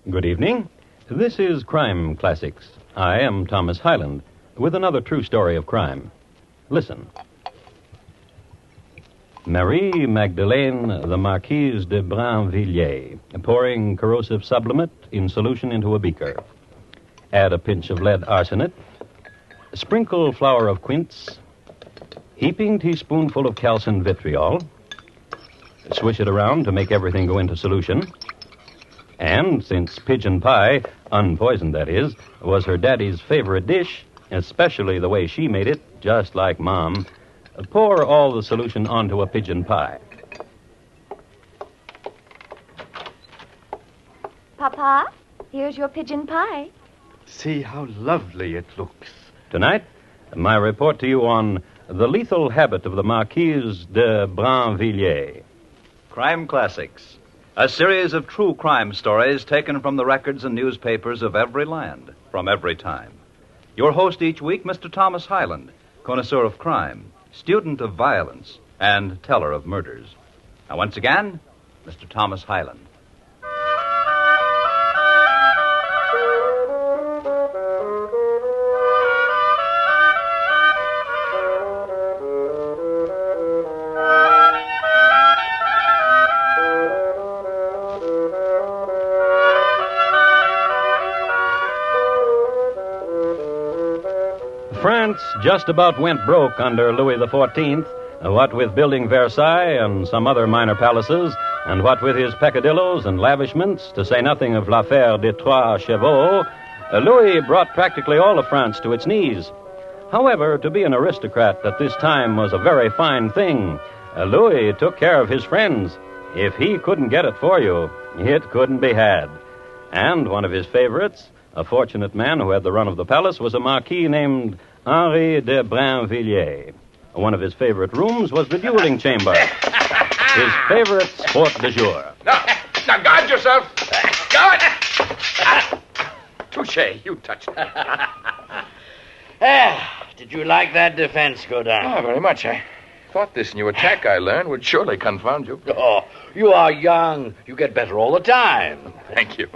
Good evening. This is Crime Classics. I am Thomas Hyland with another true story of crime. Listen. Marie Magdalene, the Marquise de Brinvilliers, pouring corrosive sublimate in solution into a beaker. Add a pinch of lead arsenate. Sprinkle flour of quince. Heaping teaspoonful of calcium vitriol. Swish it around to make everything go into solution. And since pigeon pie, unpoisoned that is, was her daddy's favorite dish, especially the way she made it, just like Mom, pour all the solution onto a pigeon pie. Papa, here's your pigeon pie. See how lovely it looks. Tonight, my report to you on the lethal habit of the Marquise de Brinvilliers. Crime Classics, a series of true crime stories taken from the records and newspapers of every land, from every time. Your host each week, Mr. Thomas Hyland, connoisseur of crime, student of violence, and teller of murders. Now, once again, Mr. Thomas Hyland. France just about went broke under Louis XIV, what with building Versailles and some other minor palaces, and what with his peccadillos and lavishments, to say nothing of l'affaire des Trois Chevaux, Louis brought practically all of France to its knees. However, to be an aristocrat at this time was a very fine thing. Louis took care of his friends. If he couldn't get it for you, it couldn't be had. And one of his favorites, a fortunate man who had the run of the palace, was a marquis named Henri de Brinvilliers. One of his favorite rooms was the dueling chamber. His favorite sport du jour. Now guard yourself. Guard. Touche, you touched me. Did you like that defense, Godin? Oh, very much. I thought this new attack I learned would surely confound you. Oh, you are young. You get better all the time. Thank you.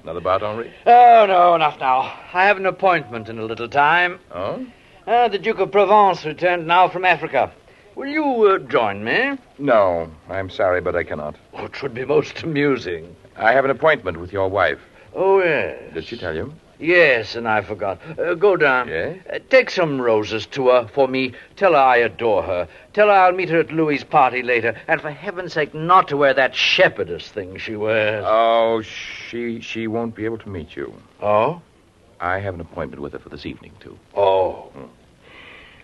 Another bout, Henri? Oh, no, enough now. I have an appointment in a little time. Oh? The Duke of Provence returned now from Africa. Will you join me? No, I'm sorry, but I cannot. Oh, it would be most amusing. I have an appointment with your wife. Oh, yes. Did she tell you? Yes, and I forgot. Go down. Yes? Take some roses to her for me. Tell her I adore her. Tell her I'll meet her at Louis's party later. And for heaven's sake, not to wear that shepherdess thing she wears. Oh, she won't be able to meet you. Oh? I have an appointment with her for this evening, too. Oh.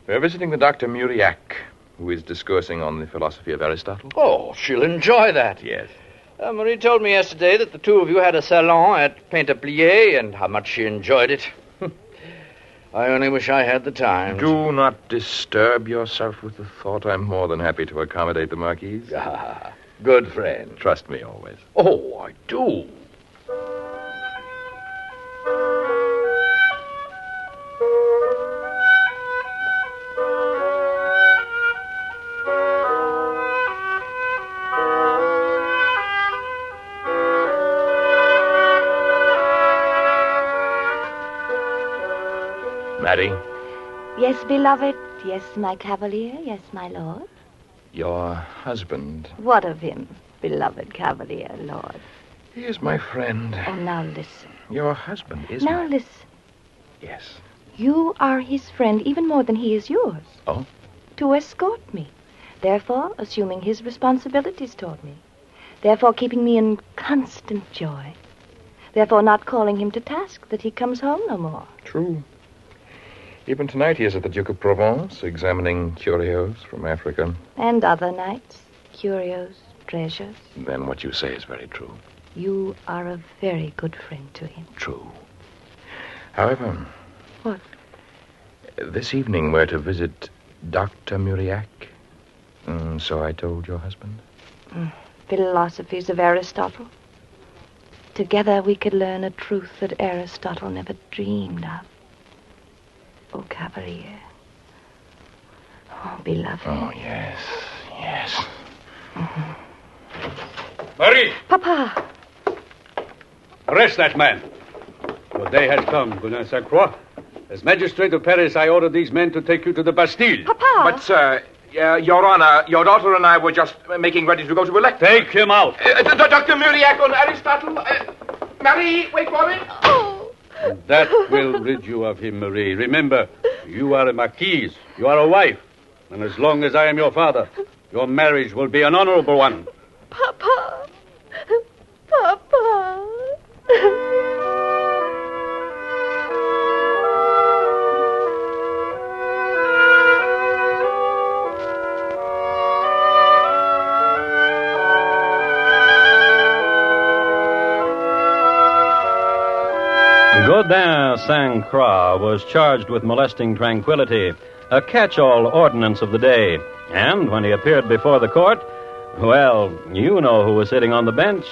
We're visiting the Dr. Mauriac, who is discoursing on the philosophy of Aristotle. Oh, she'll enjoy that. Yes. Marie told me yesterday that the two of you had a salon at Brinvilliers and how much she enjoyed it. I only wish I had the time. Do not disturb yourself with the thought. I'm more than happy to accommodate the Marquise. Ah, good friend. Trust me always. Oh, I do. Maddie, Yes, beloved. Yes, my cavalier. Yes, my lord. your husband, What of him, beloved cavalier, lord? he is my friend. Oh, now listen. Your husband is Now my... listen. Yes. You are his friend even more than he is yours. Oh? To escort me. Therefore, assuming his responsibilities toward me. Therefore, keeping me in constant joy. Therefore, not calling him to task that he comes home no more. True. Even tonight he is at the Duke of Provence, examining curios from Africa. And other nights, curios, treasures. Then what you say is very true. You are a very good friend to him. True. However... What? This evening we're to visit Dr. Mauriac. So I told your husband. Philosophies of Aristotle. Together we could learn a truth that Aristotle never dreamed of. Oh, cavalier. Oh, beloved. Oh, yes, yes. Mm-hmm. Marie! Papa! Arrest that man. Your day has come, Gonin Saint Croix. As magistrate of Paris, I order these men to take you to the Bastille. Papa! But, sir, Your Honor, your daughter and I were just making ready to go to elect. Take him out. Dr. Muriac and Aristotle. Marie, wait for me. Oh! That will rid you of him, Marie. Remember, you are a Marquise. You are a wife. And as long as I am your father, your marriage will be an honorable one. Papa! Papa! Gaudin Saint Croix was charged with molesting tranquility, a catch-all ordinance of the day. And when he appeared before the court, well, you know who was sitting on the bench.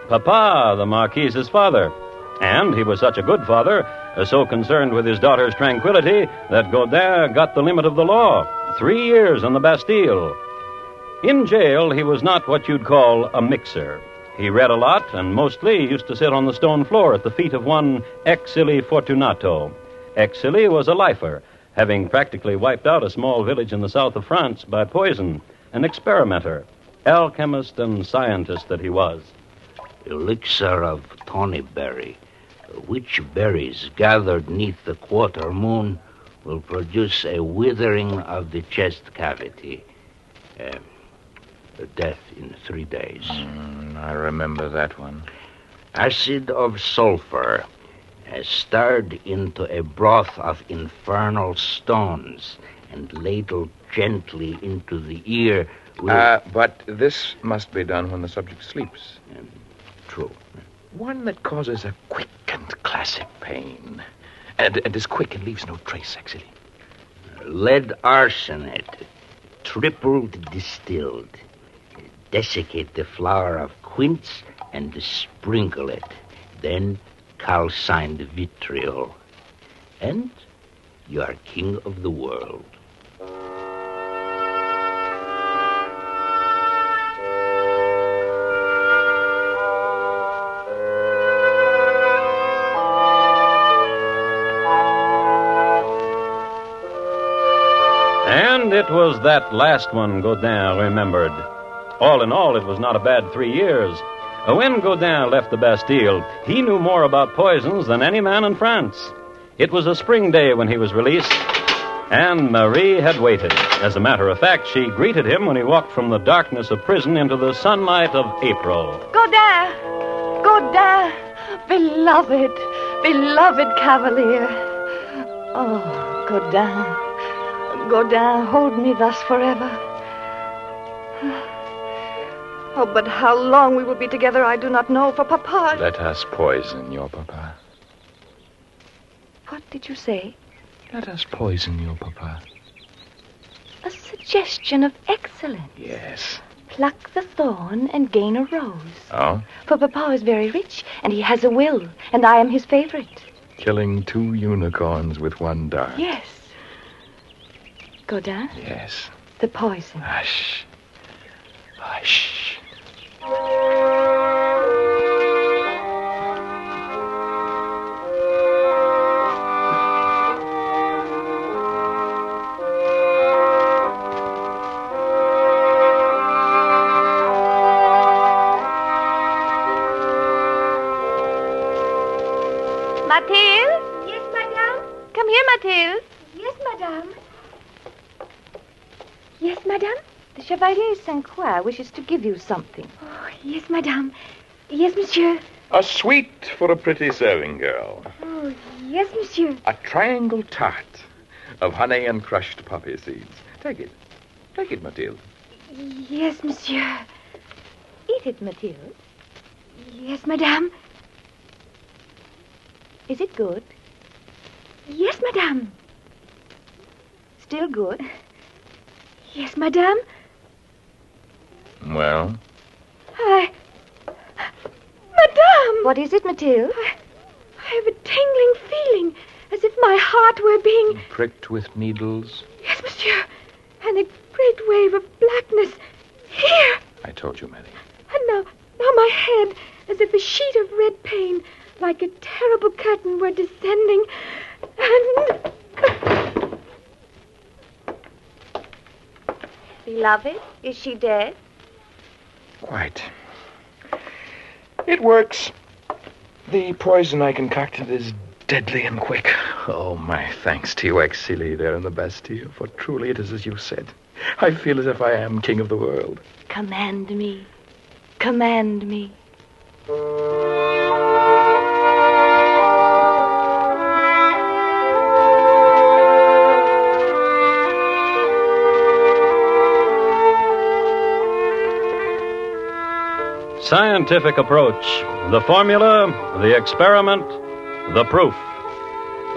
Papa, the Marquise's father. And he was such a good father, so concerned with his daughter's tranquility, that Gaudin got the limit of the law, 3 years in the Bastille. In jail, he was not what you'd call a mixer. He read a lot, and mostly used to sit on the stone floor at the feet of one Exili Fortunato. Exili was a lifer, having practically wiped out a small village in the south of France by poison, an experimenter, alchemist and scientist that he was. Elixir of tawny berry, which berries gathered neath the quarter moon will produce a withering of the chest cavity. Death in 3 days. I remember that one. Acid of sulfur, stirred into a broth of infernal stones and ladled gently into the ear. But this must be done when the subject sleeps. True. One that causes a quick and classic pain. And is quick and leaves no trace, actually. Lead arsenate, tripled distilled. Desiccate the flower of quince and sprinkle it. Then calcined vitriol. And you are king of the world. And it was that last one Gaudin remembered. All in all, it was not a bad 3 years. When Gaudin left the Bastille, he knew more about poisons than any man in France. It was a spring day when he was released, and Marie had waited. As a matter of fact, she greeted him when he walked from the darkness of prison into the sunlight of April. Gaudin! Gaudin! Beloved, beloved cavalier. Oh, Gaudin. Gaudin, hold me thus forever. Oh, but how long we will be together, I do not know, for Papa... Let us poison your papa. What did you say? Let us poison your papa. A suggestion of excellence. Yes. Pluck the thorn and gain a rose. Oh? For Papa is very rich, and he has a will, and I am his favorite. Killing 2 unicorns with 1 dart. Yes. Gaudin? Yes. The poison. Hush. Hush. Mathilde? Yes, madame? Come here, Mathilde. Yes, madame. Yes, madame? The Chevalier Saint Croix wishes to give you something. Oh, yes, madame. Yes, monsieur. A sweet for a pretty serving girl. Oh, yes, monsieur. A triangle tart of honey and crushed poppy seeds. Take it. Take it, Mathilde. Yes, monsieur. Eat it, Mathilde. Yes, madame. Is it good? Yes, madame. Still good? Yes, madame. Well? Madame! What is it, Mathilde? I have a tingling feeling, as if my heart were being... Pricked with needles? Yes, monsieur. And a great wave of blackness. Here! I told you, Mary. And now my head, as if a sheet of red pain, like a terrible curtain were descending, and... Beloved, is she dead? Quite. It works. The poison I concocted is deadly and quick. Oh, my thanks to you, Exili, there in the Bastille, for truly it is as you said. I feel as if I am king of the world. Command me. Command me. Scientific approach, the formula, the experiment, the proof.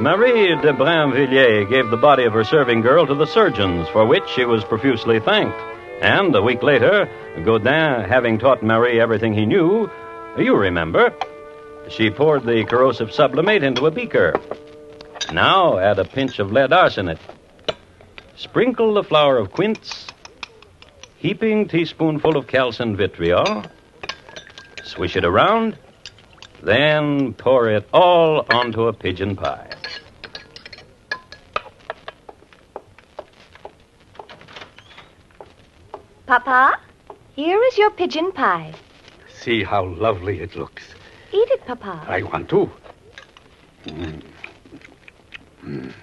Marie de Brinvilliers gave the body of her serving girl to the surgeons, for which she was profusely thanked. And a week later, Gaudin, having taught Marie everything he knew, you remember, she poured the corrosive sublimate into a beaker. Now add a pinch of lead arsenate. Sprinkle the flower of quince, heaping teaspoonful of calcined vitriol. Swish it around, then pour it all onto a pigeon pie. Papa, here is your pigeon pie. See how lovely it looks. Eat it, Papa. I want to.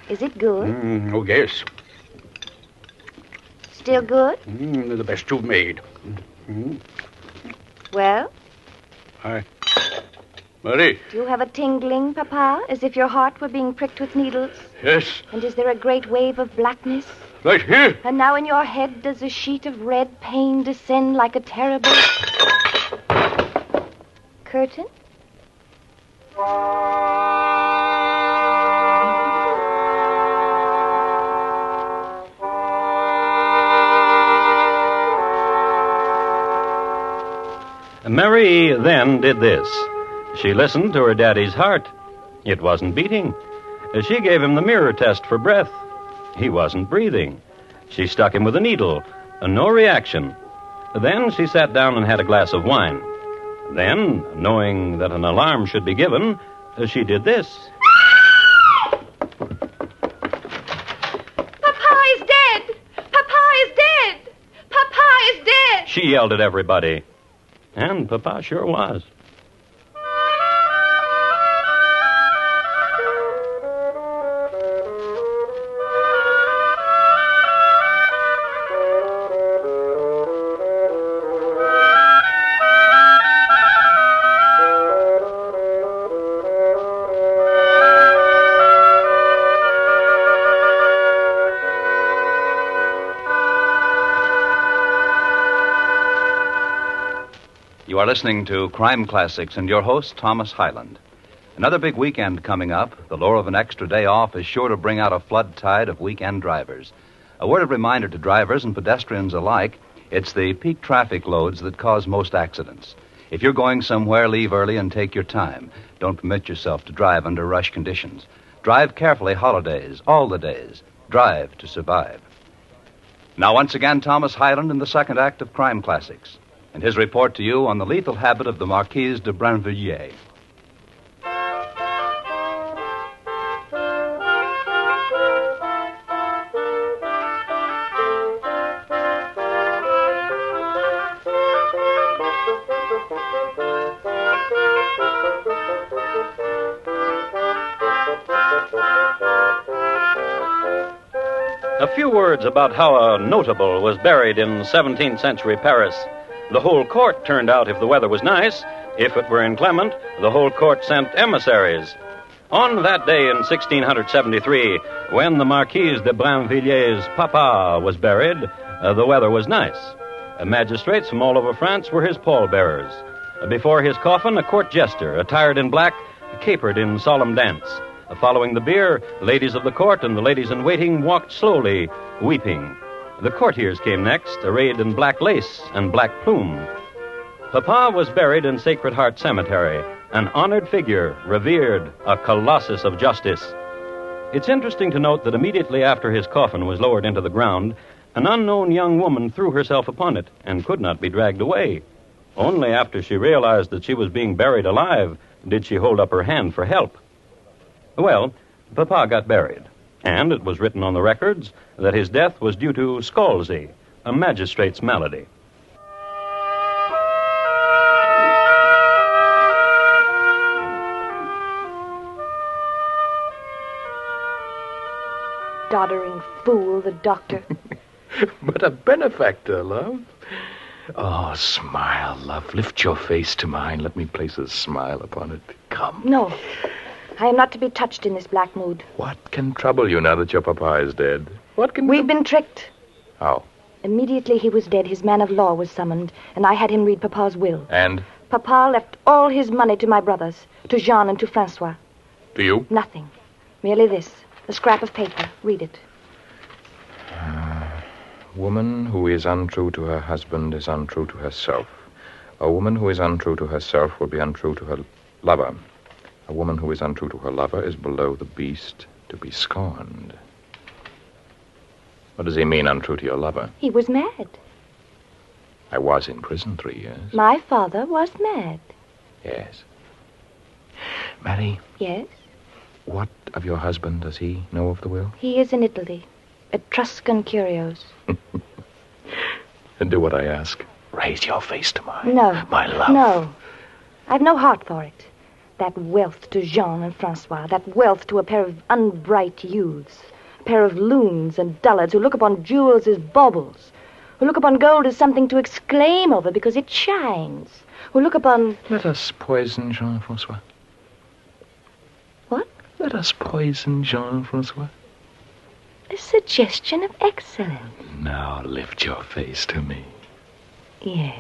Is it good? Oh, yes. Still good? The best you've made. Well? Marie. Do you have a tingling, Papa, as if your heart were being pricked with needles? Yes. And is there a great wave of blackness? Right here. And now in your head does a sheet of red pain descend like a terrible... curtain? Marie then did this. She listened to her daddy's heart. It wasn't beating. She gave him the mirror test for breath. He wasn't breathing. She stuck him with a needle. No reaction. Then she sat down and had a glass of wine. Then, knowing that an alarm should be given, she did this. Papa is dead! Papa is dead! Papa is dead! She yelled at everybody. And Papa sure was. You are listening to Crime Classics and your host, Thomas Hyland. Another big weekend coming up. The lure of an extra day off is sure to bring out a flood tide of weekend drivers. A word of reminder to drivers and pedestrians alike, it's the peak traffic loads that cause most accidents. If you're going somewhere, leave early and take your time. Don't permit yourself to drive under rush conditions. Drive carefully holidays, all the days. Drive to survive. Now, once again, Thomas Hyland in the second act of Crime Classics, and his report to you on the lethal habit of the Marquise de Brinvilliers. A few words about how a notable was buried in 17th century Paris. The whole court turned out if the weather was nice. If it were inclement, the whole court sent emissaries. On that day in 1673, when the Marquise de Brinvilliers' papa was buried, the weather was nice. Magistrates from all over France were his pallbearers. Before his coffin, a court jester, attired in black, capered in solemn dance. Following the bier, ladies of the court and the ladies-in-waiting walked slowly, weeping. The courtiers came next, arrayed in black lace and black plume. Papa was buried in Sacred Heart Cemetery, an honored figure, revered, a colossus of justice. It's interesting to note that immediately after his coffin was lowered into the ground, an unknown young woman threw herself upon it and could not be dragged away. Only after she realized that she was being buried alive did she hold up her hand for help. Well, Papa got buried, and it was written on the records that his death was due to scalzi, a magistrate's malady. Doddering fool, the doctor. But a benefactor, love. Oh, smile, love. Lift your face to mine. Let me place a smile upon it. Come. No, I am not to be touched in this black mood. What can trouble you now that your papa is dead? What can... We've been tricked. How? Immediately he was dead, his man of law was summoned, and I had him read Papa's will. And? Papa left all his money to my brothers, to Jean and to Francois. To you? Nothing. Merely this, a scrap of paper. Read it. Woman who is untrue to her husband is untrue to herself. A woman who is untrue to herself will be untrue to her lover. A woman who is untrue to her lover is below the beast to be scorned. What does he mean, untrue to your lover? He was mad. I was in prison 3 years. My father was mad. Yes. Mary? Yes? What of your husband does he know of the will? He is in Italy. Etruscan curios. And do what I ask. Raise your face to mine. No. My love. No. I've no heart for it. That wealth to Jean and Francois. That wealth to a pair of unbright youths. A pair of loons and dullards who look upon jewels as baubles. Who look upon gold as something to exclaim over because it shines. Who look upon... Let us poison Jean-Francois. What? Let us poison Jean-Francois. A suggestion of excellence. Now lift your face to me. Yes.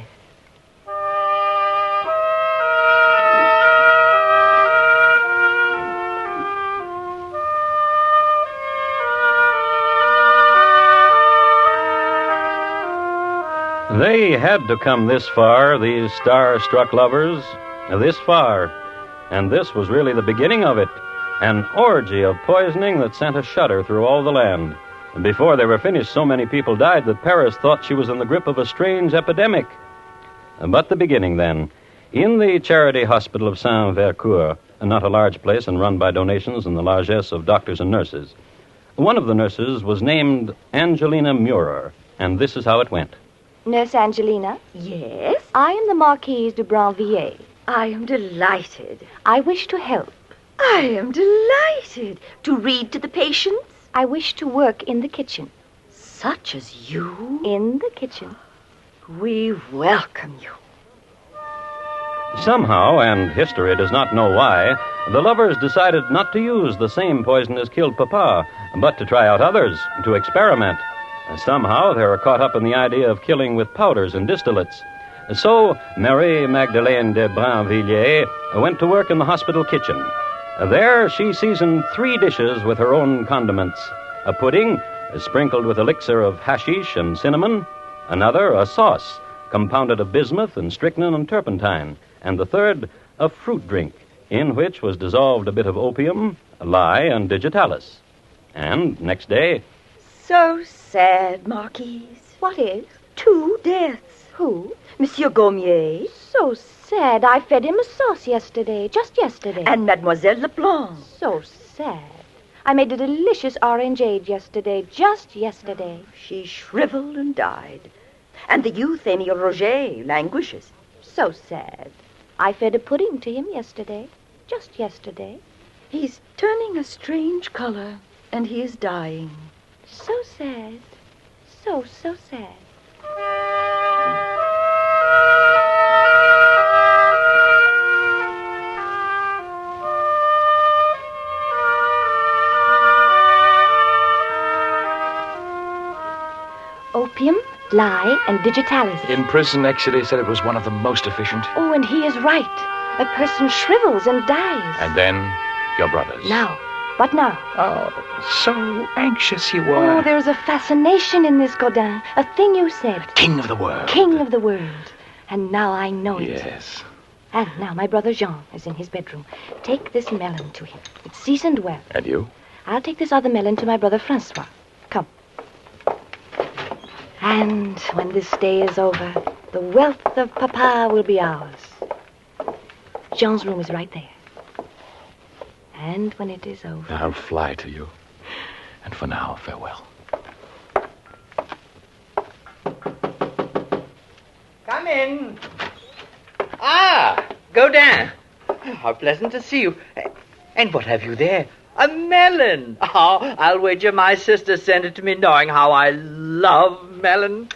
They had to come this far, these star-struck lovers, this far. And this was really the beginning of it. An orgy of poisoning that sent a shudder through all the land. And before they were finished, so many people died that Paris thought she was in the grip of a strange epidemic. But the beginning, then. In the charity hospital of Saint-Vercourt, not a large place and run by donations and the largesse of doctors and nurses, one of the nurses was named Angelina Murer, and this is how it went. Nurse Angelina? Yes? I am the Marquise de Brinvilliers. I am delighted. I wish to help. I am delighted. To read to the patients? I wish to work in the kitchen. Such as you? In the kitchen. We welcome you. Somehow, and history does not know why, the lovers decided not to use the same poison as killed Papa, but to try out others, to experiment. Somehow they were caught up in the idea of killing with powders and distillates. So Marie Magdalene de Brinvilliers went to work in the hospital kitchen. There she seasoned 3 dishes with her own condiments. A pudding, sprinkled with elixir of hashish and cinnamon. Another, a sauce, compounded of bismuth and strychnine and turpentine. And the third, a fruit drink, in which was dissolved a bit of opium, lye, and digitalis. And next day... So sad, Marquise. What is? 2 deaths. Who? Monsieur Gaumier So sad. I fed him a sauce yesterday, just yesterday. and Mademoiselle Leblanc. So sad. I made a delicious orangeade yesterday, just yesterday. She shriveled and died. And the youth, Emile Roger, languishes. So sad. I fed a pudding to him yesterday, just yesterday. He's turning a strange color, and he is dying. So sad. So sad. Opium, lye, and digitalis. In prison, actually said it was one of the most efficient. Oh, and he is right. A person shrivels and dies. And then, your brothers. Now. What now? Oh, so anxious you were. Oh, there's a fascination in this, Godin. A thing you said. King of the world. King of the world. And now I know it. Yes. And now my brother Jean is in his bedroom. Take this melon to him. It's seasoned well. And you? I'll take this other melon to my brother Francois. Come. And when this day is over, the wealth of Papa will be ours. Jean's room is right there. And when it is over... I'll fly to you. And for now, farewell. Come in. Ah, Godin. How pleasant to see you. And what have you there? A melon. Oh, I'll wager my sister sent it to me knowing how I love melon.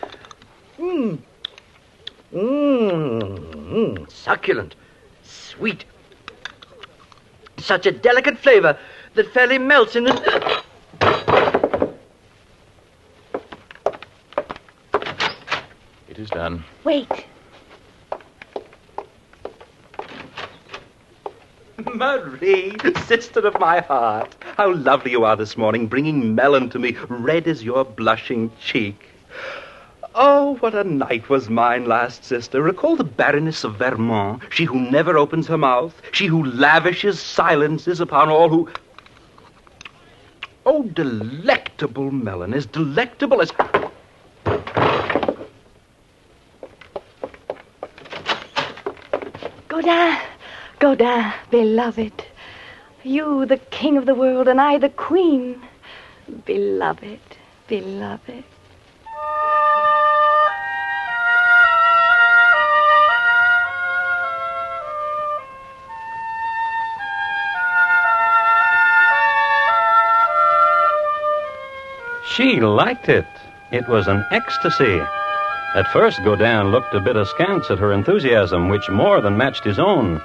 Succulent. Sweet. Such a delicate flavor that fairly melts in the... It is done. Wait. Marie, sister of my heart, how lovely you are this morning, bringing melon to me, red as your blushing cheek. Oh, what a night was mine last, sister. Recall the Baroness of Vermont, she who never opens her mouth, she who lavishes silences upon all who... Oh, delectable melon, as delectable as... Godin, Godin, beloved. You, the king of the world, and I, the queen. Beloved, beloved. She liked it. It was an ecstasy. At first, Godin looked a bit askance at her enthusiasm, which more than matched his own.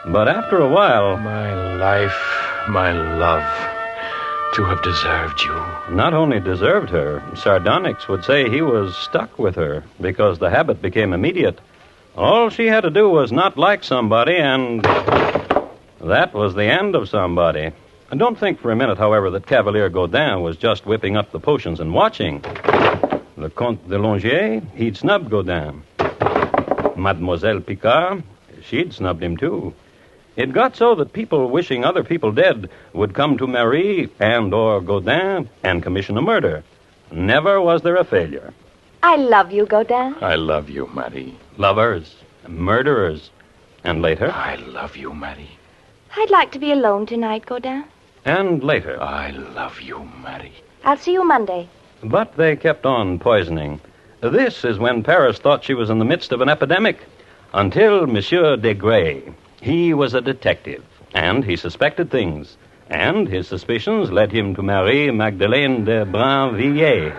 But after a while... My life, my love, to have deserved you. Not only deserved her, sardonyx would say he was stuck with her, because the habit became immediate. All she had to do was not like somebody, and that was the end of somebody. And don't think for a minute, however, that Cavalier Godin was just whipping up the potions and watching. The Comte de Longier, he'd snubbed Godin. Mademoiselle Picard, she'd snubbed him too. It got so that people wishing other people dead would come to Marie and or Godin and commission a murder. Never was there a failure. I love you, Godin. I love you, Marie. Lovers, murderers, and later... I love you, Marie. I'd like to be alone tonight, Godin. And later. I love you, Marie. I'll see you Monday. But they kept on poisoning. This is when Paris thought she was in the midst of an epidemic. Until Monsieur Desgrais. He was a detective, and he suspected things. And his suspicions led him to Marie Magdalene de Brinvilliers.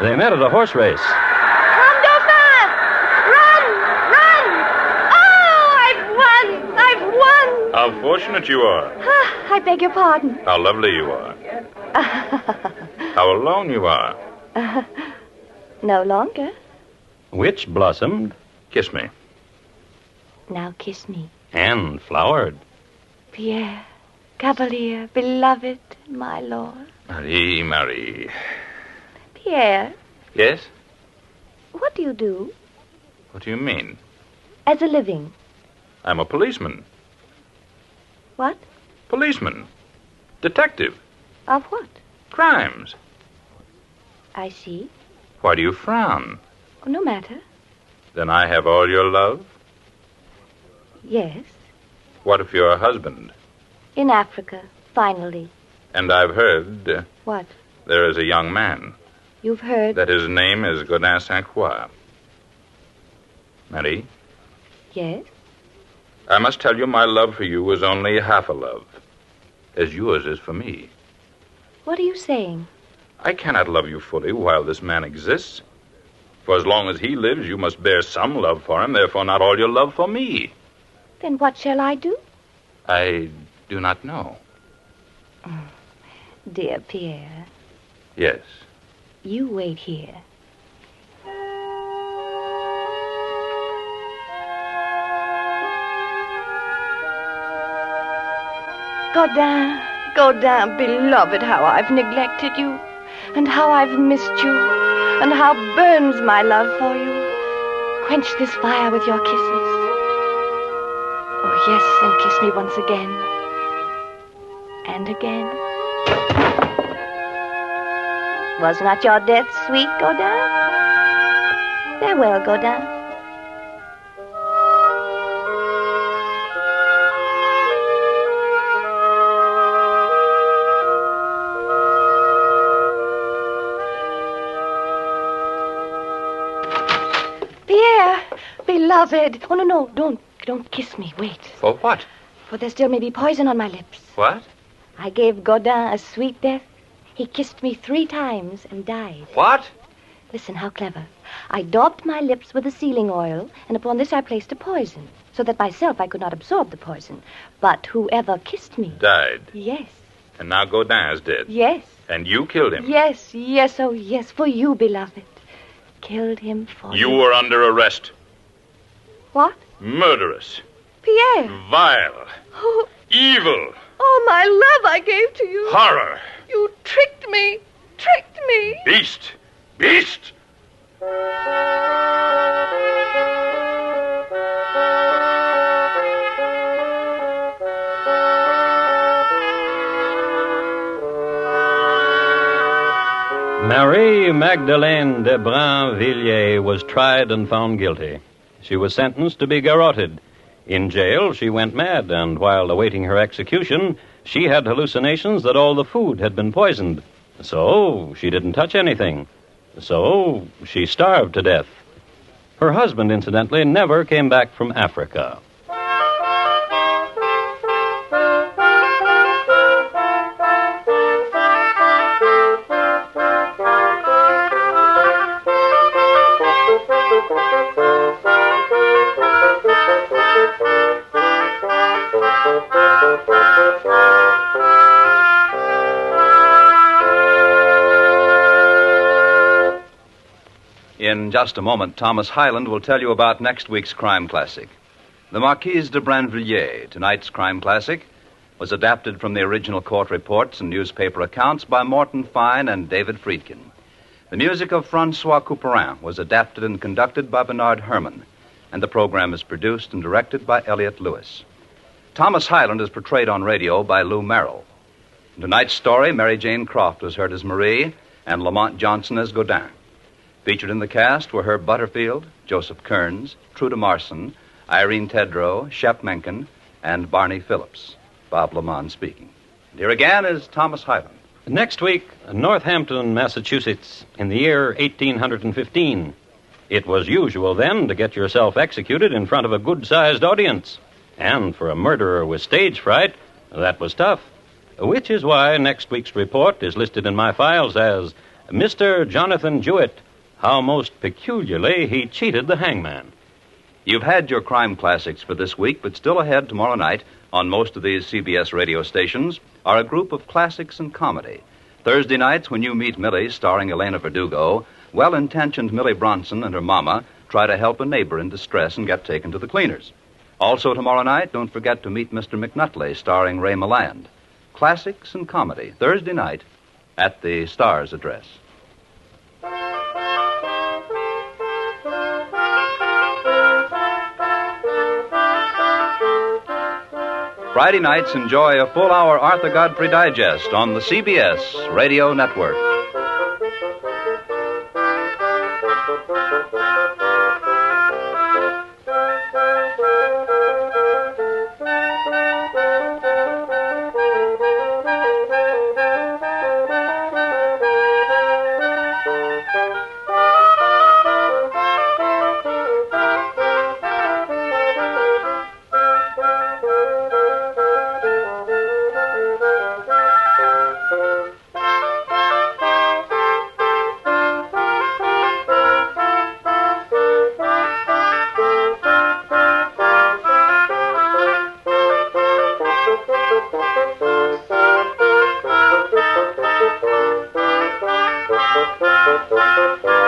They met at a horse race. Come, Dauphin! Run! Run! Oh, I've won! How fortunate you are. Ah, I beg your pardon. How lovely you are. How alone you are. No longer. Which blossomed Kiss me. Now kiss me. and flowered. Pierre, Cavalier, beloved, my lord. Marie, Marie. Pierre, Yes? what do you do What do you mean? as a living? I'm a policeman. What? Policeman. Detective. Of what? Crimes. I see. Why do you frown? Oh, no matter. Then I have all your love? Yes. What if you're a husband? In Africa, finally. And I've heard What? there is a young man, You've heard? that his name is Godin Saint Croix. Marie, Yes. I must tell you my love for you is only half a love, as yours is for me. What are you saying? I cannot love you fully while this man exists. For as long as he lives, you must bear some love for him, therefore not all your love for me. Then what shall I do? I do not know. Dear Pierre, Yes. you wait here. Godin, Godin, beloved, how I've neglected you, and how I've missed you, and how burns my love for you. Quench this fire with your kisses. Oh, yes, and kiss me once again. And again. Was not your death sweet, Godin? Farewell, Godin. beloved. Oh, no, don't kiss me. Wait. For what? For there still may be poison on my lips. What? I gave Godin a sweet death. He kissed me 3 times and died. What? Listen, how clever. I daubed my lips with the sealing oil, and upon this I placed a poison, so that myself I could not absorb the poison. But whoever kissed me... Died. Yes. And now Godin is dead. Yes. And you killed him. Yes, oh yes, for you, beloved. Killed him for you. You were under arrest. What? Murderous. Pierre. Vile. Oh, Evil. oh, my love I gave to you. Horror. You tricked me. Tricked me. Beast. Beast. Marie Magdalene de Brinvilliers was tried and found guilty. She was sentenced to be garroted. In jail, she went mad, and while awaiting her execution, she had hallucinations that all the food had been poisoned. So she didn't touch anything. So she starved to death. Her husband, incidentally, never came back from Africa. In just a moment, Thomas Hyland will tell you about next week's crime classic. The Marquise de Brinvilliers, tonight's crime classic, was adapted from the original court reports and newspaper accounts by Morton Fine and David Friedkin. The music of Francois Couperin was adapted and conducted by Bernard Herrmann, and the program is produced and directed by Elliot Lewis. Thomas Hyland is portrayed on radio by Lou Merrill. In tonight's story, Mary Jane Croft was heard as Marie and Lamont Johnson as Godin. Featured in the cast were Herb Butterfield, Joseph Kearns, Trude Marson, Irene Tedrow, Shep Menken, and Barney Phillips. Bob Lamont speaking. And here again is Thomas Hyland. Next week, Northampton, Massachusetts, in the year 1815. It was usual then to get yourself executed in front of a good-sized audience. And for a murderer with stage fright, that was tough. Which is why next week's report is listed in my files as Mr. Jonathan Jewett, how most peculiarly he cheated the hangman. You've had your crime classics for this week, but still ahead tomorrow night on most of these CBS radio stations are a group of classics and comedy. Thursday nights, When You Meet Millie, starring Elena Verdugo, well-intentioned Millie Bronson and her mama try to help a neighbor in distress and get taken to the cleaners. Also tomorrow night, don't forget to Meet Mr. McNutley, starring Ray Milland. Classics and comedy, Thursday night at the Star's address. Friday nights, enjoy a full-hour Arthur Godfrey Digest on the CBS Radio Network. Thank you.